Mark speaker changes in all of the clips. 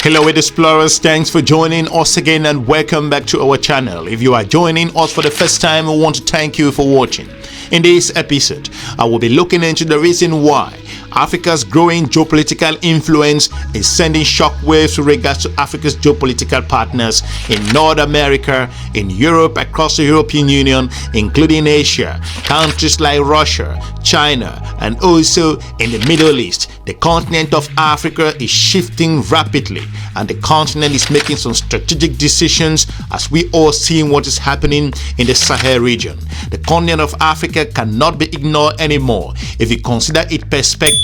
Speaker 1: Hello Edusplorer, thanks for joining us again and welcome back to our channel. If you are joining us for the first time, we want to thank you for watching. In this episode, I will be looking into the reason why Africa's growing geopolitical influence is sending shockwaves with regards to Africa's geopolitical partners in North America, in Europe, across the European Union, including Asia, countries like Russia, China, and also in the Middle East. The continent of Africa is shifting rapidly, and the continent is making some strategic decisions as we all see what is happening in the Sahel region. The continent of Africa cannot be ignored anymore. If you consider its perspective,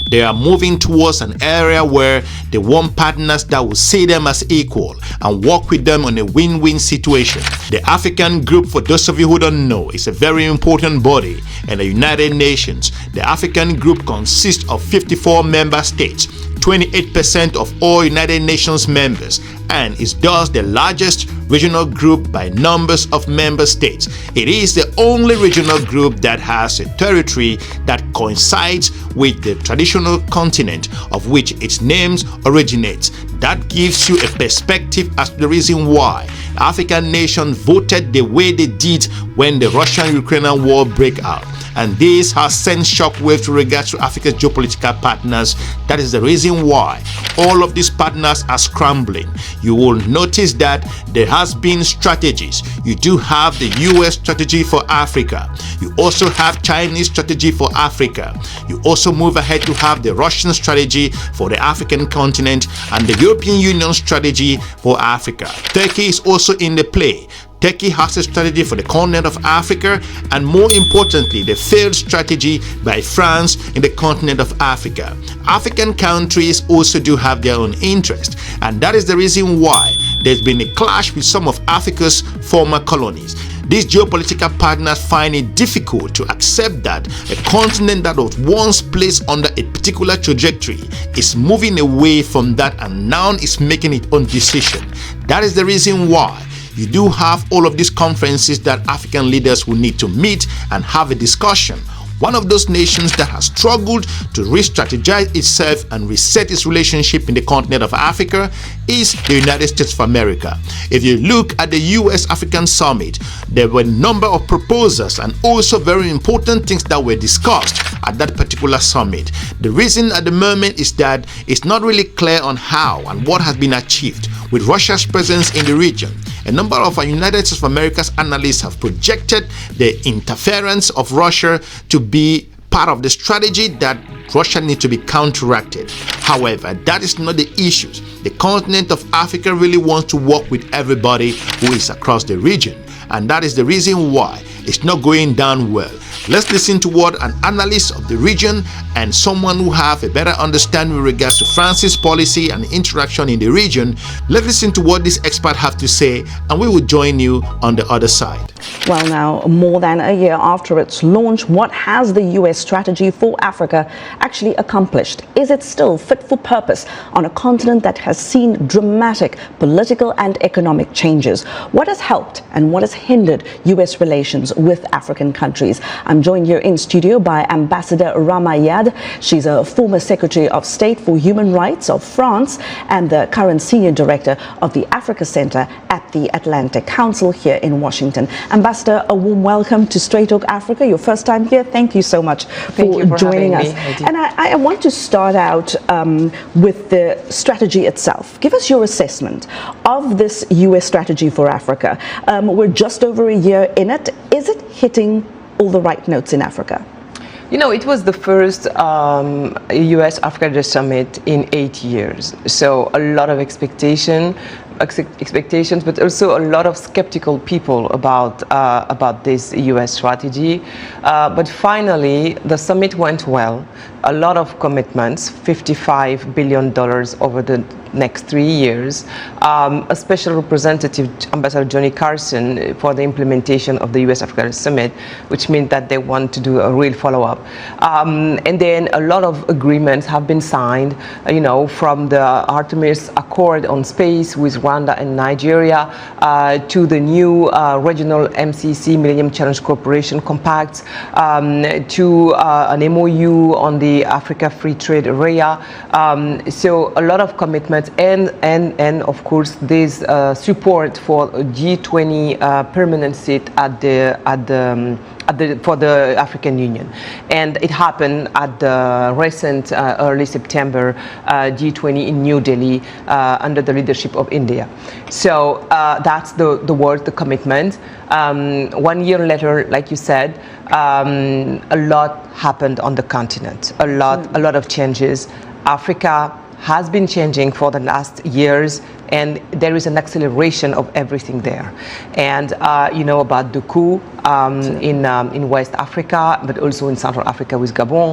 Speaker 1: they are moving towards an area where they want partners that will see them as equal and work with them on a win-win situation. The African Group, for those of you who don't know, is a very important body in the United Nations. The African Group consists of 54 member states, 28% of all United Nations members, and is thus the largest regional group by numbers of member states. It is the only regional group that has a territory that coincides with the traditional continent of which its names originates. That gives you a perspective as to the reason why African nations voted the way they did when the Russian-Ukrainian war broke out. And this has sent shockwaves with regards to Africa's geopolitical partners. That is the reason why all of these partners are scrambling. You will notice that there has been strategies. You do have the US strategy for Africa. You also have Chinese strategy for Africa. You also move ahead to have the Russian strategy for the African continent and the European Union strategy for Africa. Turkey is also in the play. Turkey has a strategy for the continent of Africa, and more importantly, the failed strategy by France in the continent of Africa. African countries also do have their own interest, and that is the reason why there's been a clash with some of Africa's former colonies. These geopolitical partners find it difficult to accept that a continent that was once placed under a particular trajectory is moving away from that and now is making its own decision. That is the reason why you do have all of these conferences that African leaders will need to meet and have a discussion. One of those nations that has struggled to re-strategize itself and reset its relationship in the continent of Africa is the United States of America. If you look at the US-African Summit, there were a number of proposals and also very important things that were discussed at that particular summit. The reason at the moment is that it's not really clear on how and what has been achieved with Russia's presence in the region. A number of our United States of America's analysts have projected the interference of Russia to be part of the strategy that Russia needs to be counteracted. However, that is not the issue. The continent of Africa really wants to work with everybody who is across the region, and that is the reason why it's not going down well. Let's listen to what an analyst of the region and someone who have a better understanding with regards to France's policy and interaction in the region. Let's listen to what this expert have to say, and we will join you on the other side.
Speaker 2: Well, now, more than a year after its launch, what has the US strategy for Africa actually accomplished? Is it still fit for purpose on a continent that has seen dramatic political and economic changes? What has helped and what has hindered US relations with African countries? I'm joined here in studio by Ambassador Ramayad. She's a former Secretary of State for Human Rights of France and the current Senior Director of the Africa Center at the Atlantic Council here in Washington. Ambassador, a warm welcome to Straight Talk Africa. Your first time here. Thank you so much for joining us. And I want to start out with the strategy itself. Give us your assessment of this US strategy for Africa. We're just over a year in it. Is it hitting all the right notes in Africa?
Speaker 3: You know, it was the first US-Africa Summit in 8 years. So a lot of expectations, but also a lot of skeptical people about this US strategy. But finally, the summit went well. A lot of commitments, $55 billion over the next 3 years. A special representative, Ambassador Johnny Carson, for the implementation of the US-Africa Summit, which means that they want to do a real follow-up. And then a lot of agreements have been signed, you know, from the Artemis Accord on space with Rwanda and Nigeria to the new regional MCC Millennium Challenge Cooperation Compact, to an MOU on the the Africa Free Trade area. So a lot of commitment and of course there's support for a G20 permanent seat for the African Union, and it happened at the recent early September G20 in New Delhi under the leadership of India. So that's the word, the commitment. 1 year later, like you said, a lot happened on the continent. A lot of changes. Africa has been changing for the last years, and there is an acceleration of everything there. And you know about the coup in West Africa, but also in Central Africa with Gabon.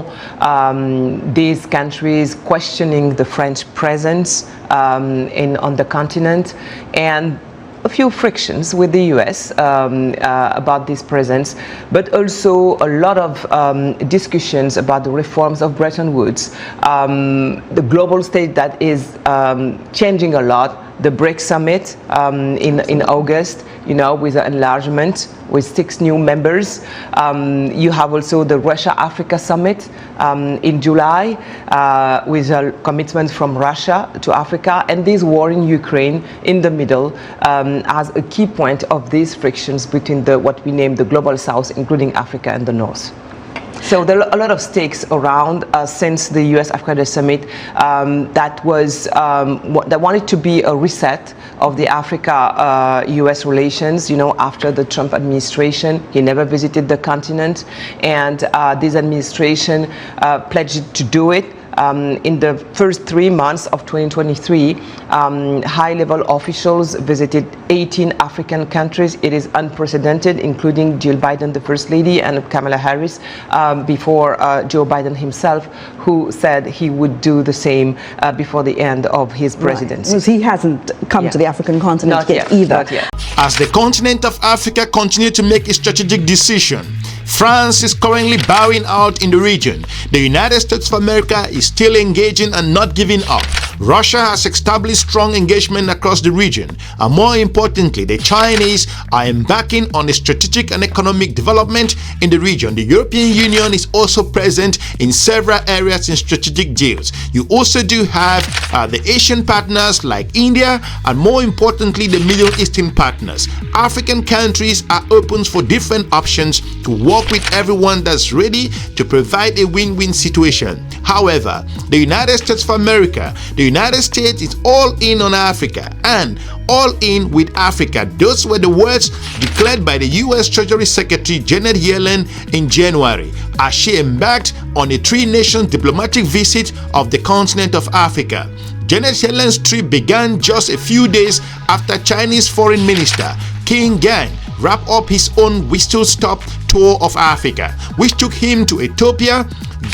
Speaker 3: These countries questioning the French presence on the continent, and a few frictions with the US about this presence, but also a lot of discussions about the reforms of Bretton Woods, the global stage that is changing a lot, the BRICS summit in August, you know, with the enlargement with 6 new members. You have also the Russia-Africa summit in July with a commitment from Russia to Africa, and this war in Ukraine in the middle as a key point of these frictions between what we name the global south, including Africa and the north. So there are a lot of stakes around since the US-Africa summit that wanted to be a reset of the Africa-US relations, you know, after the Trump administration. He never visited the continent, and this administration pledged to do it. In the first 3 months of 2023, high-level officials visited 18 African countries. It is unprecedented, including Jill Biden, the First Lady, and Kamala Harris, before Joe Biden himself, who said he would do the same before the end of his presidency.
Speaker 2: Right. He hasn't come to the African continent yet either.
Speaker 3: Not yet.
Speaker 1: As the continent of Africa continues to make a strategic decision, France is currently bowing out in the region. The United States of America is still engaging and not giving up. Russia has established strong engagement across the region, and more importantly, the Chinese are embarking on a strategic and economic development in the region. The European Union is also present in several areas in strategic deals. You also do have the Asian partners like India, and more importantly, the Middle Eastern partners. African countries are open for different options to work with everyone that's ready to provide a win-win situation. However, the United States of America, the United States is all in on Africa and all in with Africa. Those were the words declared by the U.S. Treasury Secretary Janet Yellen in January as she embarked on a 3-nation diplomatic visit of the continent of Africa. Janet Yellen's trip began just a few days after Chinese Foreign Minister Qin Gang wrapped up his own whistle-stop tour of Africa, which took him to Ethiopia,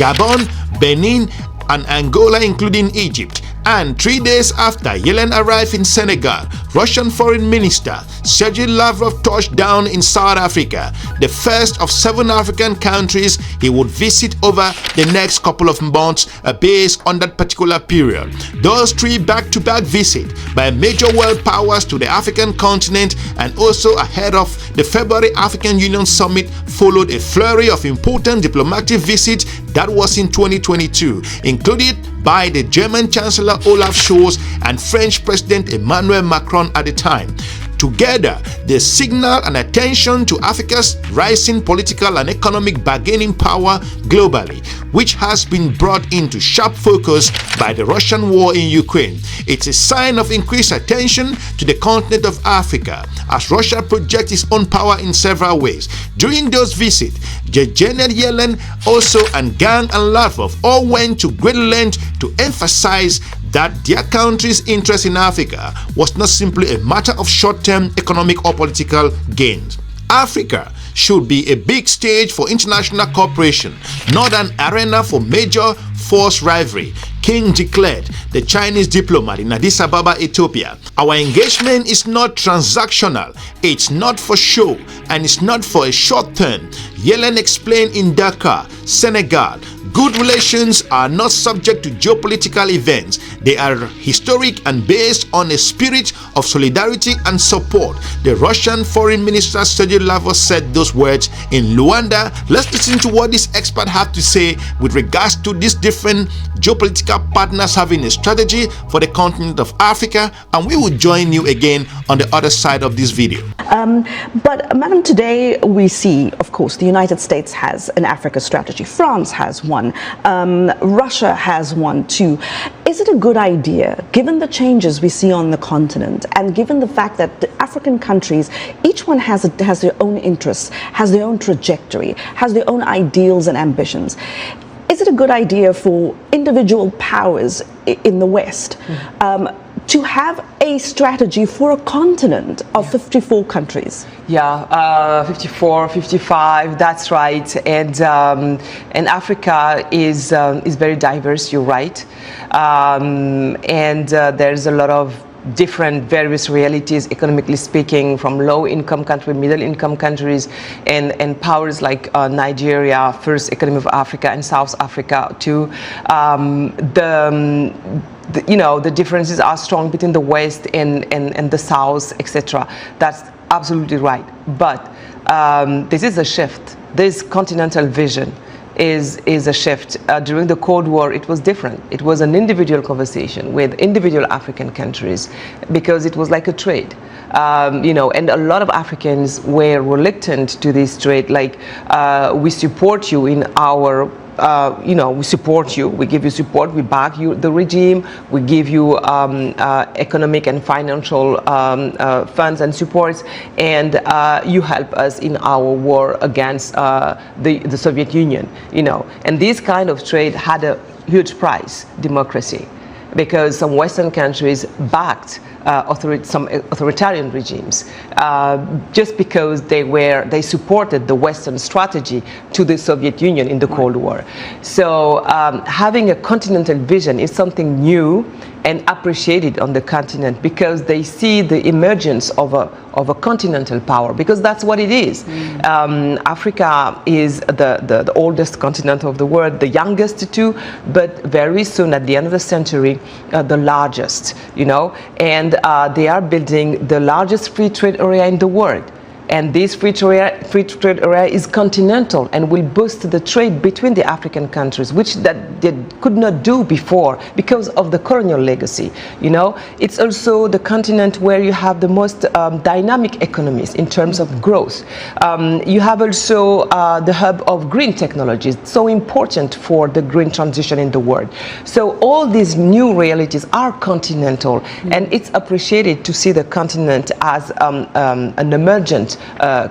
Speaker 1: Gabon, Benin, and Angola, including Egypt. And 3 days after Yellen arrived in Senegal, Russian Foreign Minister Sergei Lavrov touched down in South Africa, the first of 7 African countries he would visit over the next couple of months based on that particular period. Those 3 back-to-back visits by major world powers to the African continent and also ahead of the February African Union Summit followed a flurry of important diplomatic visits that was in 2022, included by the German Chancellor Olaf Scholz and French President Emmanuel Macron at the time. Together, they signal an attention to Africa's rising political and economic bargaining power globally, which has been brought into sharp focus by the Russian war in Ukraine. It's a sign of increased attention to the continent of Africa as Russia projects its own power in several ways. During those visits, Janet Yellen also and Gang and Lavrov all went to great lengths to emphasize that their country's interest in Africa was not simply a matter of short-term economic or political gains. Africa should be a big stage for international cooperation, not an arena for major force rivalry, King declared, the Chinese diplomat in Addis Ababa, Ethiopia. Our engagement is not transactional, it's not for show, and it's not for a short term. Yellen explained in Dakar, Senegal, Good relations are not subject to geopolitical events. They are historic and based on a spirit of solidarity and support. The Russian Foreign Minister Sergei Lavrov said those words in Luanda. Let's listen to what this expert have to say with regards to these different geopolitical partners having a strategy for the continent of Africa, and we will join you again on the other side of this video.
Speaker 2: But Madam, today we see, of course, the United States has an Africa strategy. France has one. Russia has one too. Is it a good idea, given the changes we see on the continent and given the fact that the African countries, each one has their own interests, has their own trajectory, has their own ideals and ambitions? Is it a good idea for individual powers in the West to have a strategy for a continent of 54 countries?
Speaker 3: Yeah, 54, 55, that's right. And Africa is very diverse, you're right. There's a lot of different various realities, economically speaking, from low-income countries, middle-income countries, and powers like Nigeria, First Economy of Africa, and South Africa too. The differences are strong between the West and the South, etc. That's absolutely right. But this is a shift. This continental vision is a shift. During the Cold War, it was different. It was an individual conversation with individual African countries because it was like a trade. And a lot of Africans were reluctant to this trade, like we support you in our we support you, we give you support, we back you, the regime, we give you economic and financial funds and supports, and you help us in our war against the Soviet Union, And this kind of trade had a huge price, democracy, because some Western countries backed some authoritarian regimes just because they supported the Western strategy to the Soviet Union in the Cold War. So having a continental vision is something new and appreciated on the continent because they see the emergence of a continental power, because that's what it is. Africa is the oldest continent of the world, the youngest too, but very soon at the end of the century, the largest, and they are building the largest free trade area in the world. And this free trade area is continental and will boost the trade between the African countries, which that they could not do before because of the colonial legacy. It's also the continent where you have the most dynamic economies in terms of growth. You have also the hub of green technologies, so important for the green transition in the world. So all these new realities are continental, and it's appreciated to see the continent as an emergent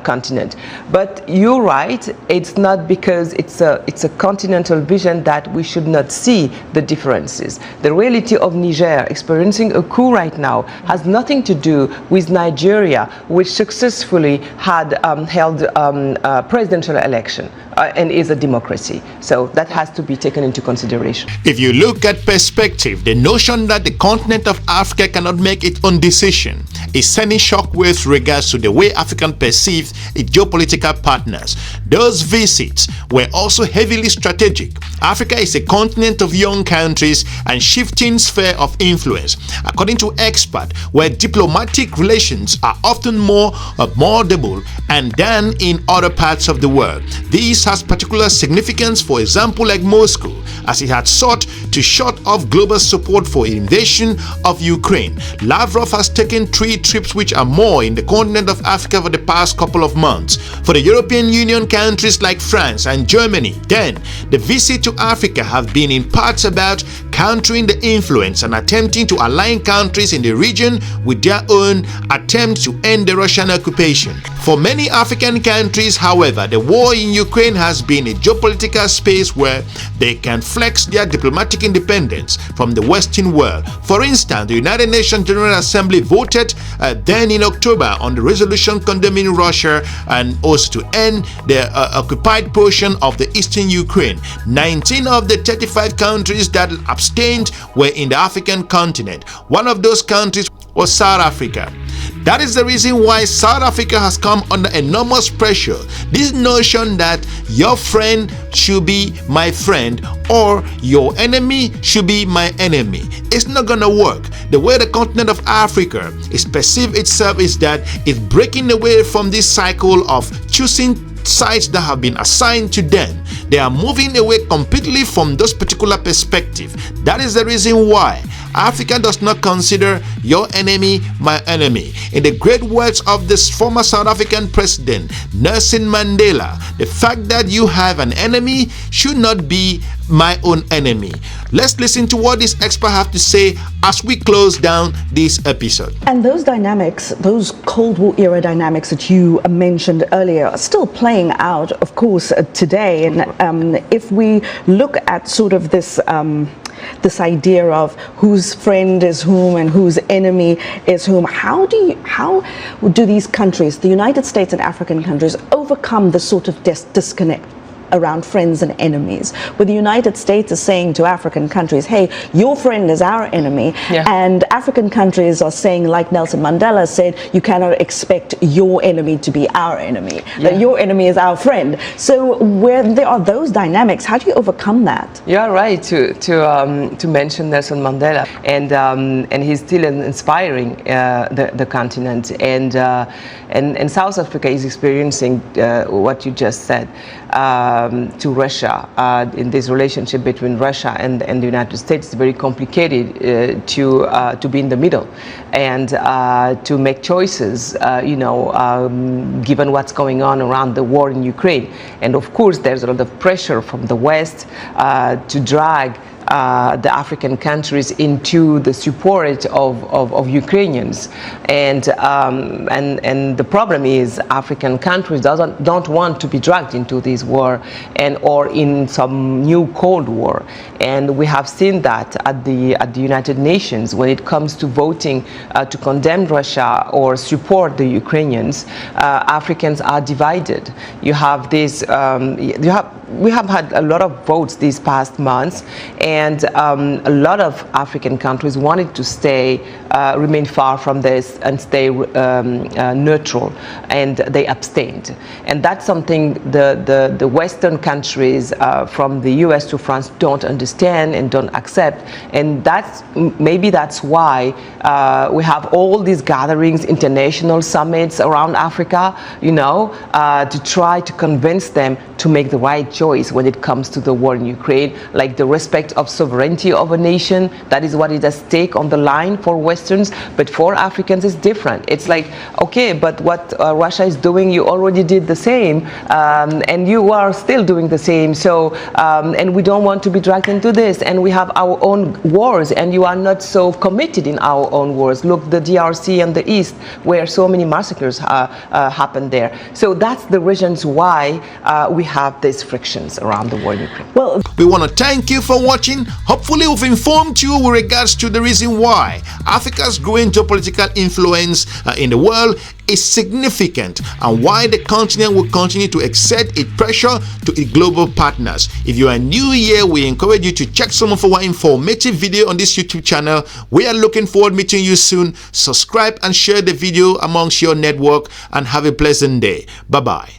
Speaker 3: continent. But you're right, it's not because it's a continental vision that we should not see the differences. The reality of Niger experiencing a coup right now has nothing to do with Nigeria, which successfully had held a presidential election and is a democracy. So that has to be taken into consideration.
Speaker 1: If you look at perspective, the notion that the continent of Africa cannot make its own decision is sending shockwaves regards to the way African perceive its geopolitical partners. Those visits were also heavily strategic. Africa is a continent of young countries and shifting sphere of influence. According to experts, where diplomatic relations are often more moldable and than in other parts of the world. This has particular significance, for example, like Moscow, as it had sought to shut off global support for invasion of Ukraine. Lavrov has taken 3 trips which are more in the continent of Africa for the past couple of months. For the European Union countries like France and Germany, then the visit to Africa have been in parts about countering the influence and attempting to align countries in the region with their own attempt to end the Russian occupation. For many African countries, however, the war in Ukraine has been a geopolitical space where they can flex their diplomatic independence from the Western world. For instance, the United Nations General Assembly voted then in October on the resolution condemning Russia and also to end the occupied portion of the eastern Ukraine. 19 of the 35 countries that abstained were in the African continent. One of those countries was South Africa. That is the reason why South Africa has come under enormous pressure. This notion that your friend should be my friend or your enemy should be my enemy, it's not gonna work. The way the continent of Africa is perceived itself is that it's breaking away from this cycle of choosing sites that have been assigned to them. They are moving away completely from those particular perspective. That is the reason why Africa does not consider your enemy my enemy. In the great words of this former South African president Nelson Mandela, the fact that you have an enemy should not be my own enemy. Let's listen to what this expert have to say as we close down this episode.
Speaker 2: And those dynamics, those Cold War era dynamics that you mentioned earlier, are still playing out, of course, today. And if we look at sort of this this idea of whose friend is whom and whose enemy is whom, how do these countries, the United States and African countries, overcome this sort of disconnect around friends and enemies, where the United States is saying to African countries, hey, your friend is our enemy, and African countries are saying, like Nelson Mandela said, you cannot expect your enemy to be our enemy, that your enemy is our friend. So where there are those dynamics, how do you overcome that?
Speaker 3: You're right to mention Nelson Mandela, and he's still inspiring the continent, and South Africa is experiencing what you just said. To Russia, in this relationship between Russia and the United States, it's very complicated to be in the middle and to make choices, given what's going on around the war in Ukraine. And of course, there's a lot of pressure from the West to drag the African countries into the support of Ukrainians, and the problem is African countries don't want to be dragged into this war or in some new Cold War, and we have seen that at the United Nations when it comes to voting to condemn Russia or support the Ukrainians. Africans are divided. You have this. We have had a lot of votes these past months, and a lot of African countries wanted to remain far from this and stay neutral, and they abstained. And that's something the Western countries, from the US to France, don't understand and don't accept. And maybe that's why we have all these gatherings, international summits around Africa, to try to convince them to make the right choice when it comes to the war in Ukraine, like the respect of sovereignty of a nation. That is what is at stake on the line for Westerns, but for Africans it's different. It's like, okay, but what Russia is doing, you already did the same, and you are still doing the same, so and we don't want to be dragged into this, and we have our own wars, and you are not so committed in our own wars. Look, the DRC and the East, where so many massacres happened there. So that's the reasons why we have these frictions around the war in Ukraine.
Speaker 2: Well,
Speaker 1: we want to thank you for watching. Hopefully we've informed you with regards to the reason why Africa's growing geopolitical influence in the world is significant, and why the continent will continue to exert its pressure to its global partners. If you are new here, we encourage you to check some of our informative video on this YouTube channel. We are looking forward to meeting you soon. Subscribe and share the video amongst your network, and have a pleasant day. Bye-bye.